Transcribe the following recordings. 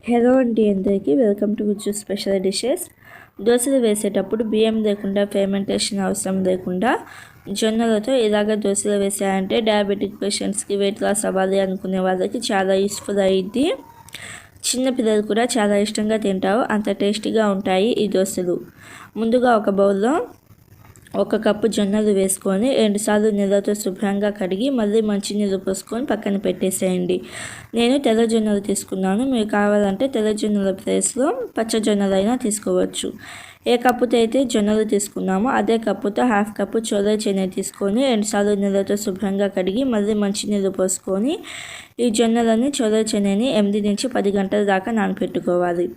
Hello అండి, అందరికీ welcome to విచ్చు special dishes. దోశలు వేసేటప్పుడు బియ్యం లేకుండా ఫెర్మెంటేషన్ అవసరం లేకుండా జొన్నలతో ఇలాగ దోశలు వేసాయంటే డయాబెటిక్ పేషెంట్స్కి వెయిట్ లాస్ అవ్వాలి అనుకునే వాళ్ళకి చాలా యూస్ఫుల్ అయ్యింది. చిన్నపిల్లలు కూడా చాలా ఇష్టంగా తింటారు, అంత టేస్టీగా ఉంటాయి ఈ దోశలు. ముందుగా ఒక బౌల్లో 1 కప్పు జొన్నలు వేసుకొని 2 సార్లు నీళ్ళతో శుభ్రంగా కడిగి మళ్ళీ మంచినీళ్ళు పోసుకొని పక్కన పెట్టేసేయండి. నేను తెల్ల జొన్నలు తీసుకున్నాను, మీరు కావాలంటే తెల్ల జొన్నల ప్లేస్లో పచ్చ జొన్నలు అయినా తీసుకోవచ్చు. ఏ కప్పుతో అయితే జొన్నలు తీసుకున్నామో అదే కప్పుతో 1/2 కప్పు చోలే చెనై తీసుకొని 2 సార్లు నీళ్ళతో శుభ్రంగా కడిగి మళ్ళీ మంచినీళ్ళు పోసుకొని ఈ జొన్నలని చోలే చెనైని 8 నుంచి 10 గంటల దాకా నానబెట్టుకోవాలి.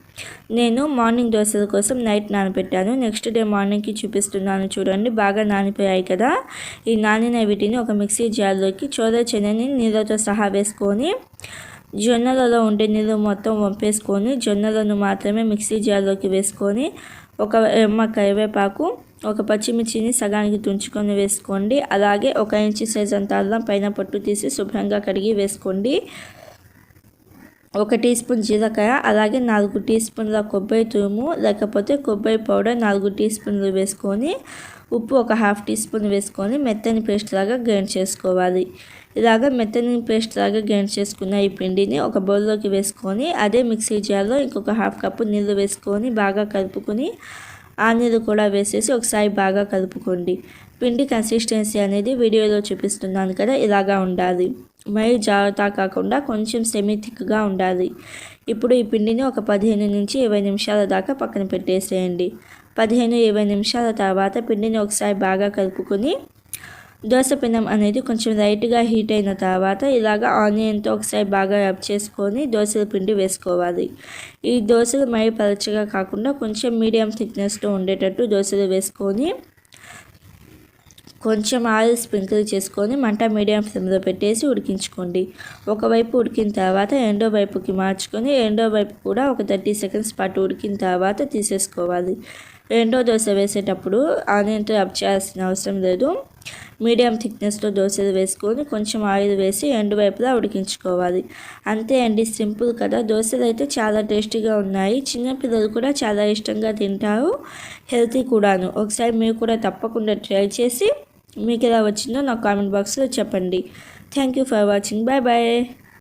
నేను మార్నింగ్ దోశల కోసం నైట్ నానబెట్టాను. నెక్స్ట్ డే మార్నింగ్కి చూపిస్తున్నాను చూడండి. బాగా నానిపోయాయి కదా. ఈ నానిన వీటిని ఒక మిక్సీ జార్లోకి చోలే చెనైని నీళ్ళతో సహా వేసుకొని జొన్నలలో ఉండే నీళ్ళు మొత్తం వంపేసుకొని జొన్నలను మాత్రమే మిక్సీ జార్లోకి వేసుకొని ఒక రెమ్మ కరివేపాకు, ఒక పచ్చిమిర్చిని సగానికి తుంచుకొని వేసుకోండి. అలాగే 1 ఇంచు సైజ్ అంత అల్లం పైన పొట్టు తీసి శుభ్రంగా కడిగి వేసుకోండి. 1 టీ స్పూన్ జీలకర్ర, అలాగే 4 టీ స్పూన్ల కొబ్బరి తురుము లేకపోతే కొబ్బరి పౌడర్ 4 టీ స్పూన్లు వేసుకొని ఉప్పు 1/2 టీ స్పూన్ వేసుకొని మెత్తని పేస్ట్ లాగా గ్రైండ్ చేసుకోవాలి. ఇలాగ మెత్తని పేస్ట్ లాగా గ్రైండ్ చేసుకున్న ఈ పిండిని ఒక బౌల్లోకి వేసుకొని అదే మిక్సీ జార్లో ఇంకొక 1/2 కప్పు నీళ్ళు వేసుకొని బాగా కలుపుకొని ఆ నీళ్ళు కూడా వేసేసి ఒకసారి బాగా కలుపుకోండి. పిండి కన్సిస్టెన్సీ అనేది వీడియోలో చూపిస్తున్నాను కదా, ఇలాగా ఉండాలి. మరి జాగ్రత్త కాకుండా కొంచెం సెమీ థిక్గా ఉండాలి. ఇప్పుడు ఈ పిండిని ఒక 15 నుంచి 20 నిమిషాల దాకా పక్కన పెట్టేసేయండి. 15-20 నిమిషాల తర్వాత పిండిని ఒకసారి బాగా కలుపుకొని దోశ పెనం అనేది కొంచెం లైట్గా హీట్ అయిన తర్వాత ఇలాగ ఆనియన్తో ఒకసారి బాగా రబ్ చేసుకొని దోశల పిండి వేసుకోవాలి. ఈ దోశలు మరీ పలచగా కాకుండా కొంచెం మీడియం థిక్నెస్లో ఉండేటట్టు దోశలు వేసుకొని కొంచెం ఆయిల్ స్ప్రింకిల్ చేసుకొని మంట మీడియం ఫ్లేమ్లో పెట్టేసి ఉడికించుకోండి. ఒకవైపు ఉడికిన తర్వాత రెండో వైపుకి మార్చుకొని రెండో వైపు కూడా ఒక 30 సెకండ్స్ పాటు ఉడికిన తర్వాత తీసేసుకోవాలి. రెండో దోశ వేసేటప్పుడు ఆనియన్తో రబ్ చేయాల్సిన అవసరం లేదు. మీడియం థిక్నెస్లో దోశలు వేసుకొని కొంచెం ఆయిల్ వేసి రెండు వైపులా ఉడికించుకోవాలి. అంతే అండి, సింపుల్ కదా. దోశలు అయితే చాలా టేస్టీగా ఉన్నాయి, చిన్నపిల్లలు కూడా చాలా ఇష్టంగా తింటారు, హెల్తీ కూడాను. ఒకసారి మీరు కూడా తప్పకుండా ట్రై చేసి మీకు ఎలా వచ్చిందో నా కామెంట్ బాక్స్లో చెప్పండి. Thank you for watching. Bye bye.